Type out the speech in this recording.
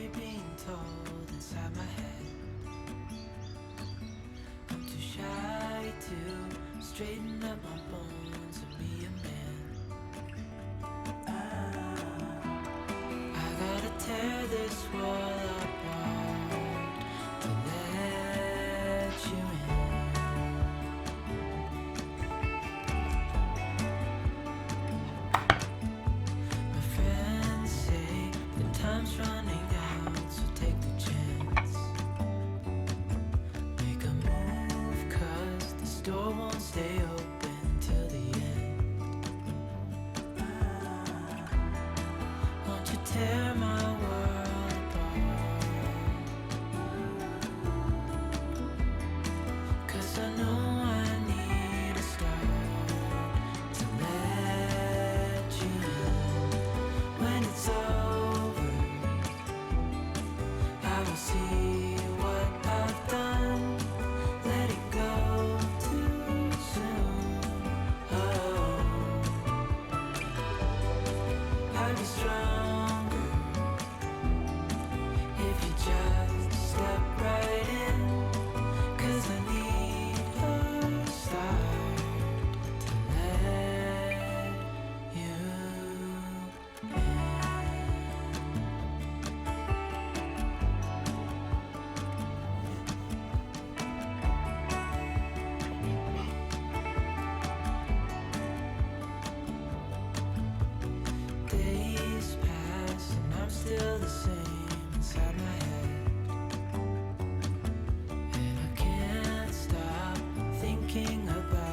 story being told inside my head. I'm too shy to straighten up my bones and be a man. I gotta tear this wall apart to let you in. My friends say the time's running out, so take the chance. Make a move, 'cause this door won't stay open till the end. Won't you tear my world apart? 'Cause I know I need a start to let you in. When it's over, I will see what I've done. Let it go too soon. Oh, I'll be stronger if you just step right in. 'Cause I need a start to let you in. Days pass and I'm still the same inside my head. And I can't stop thinking about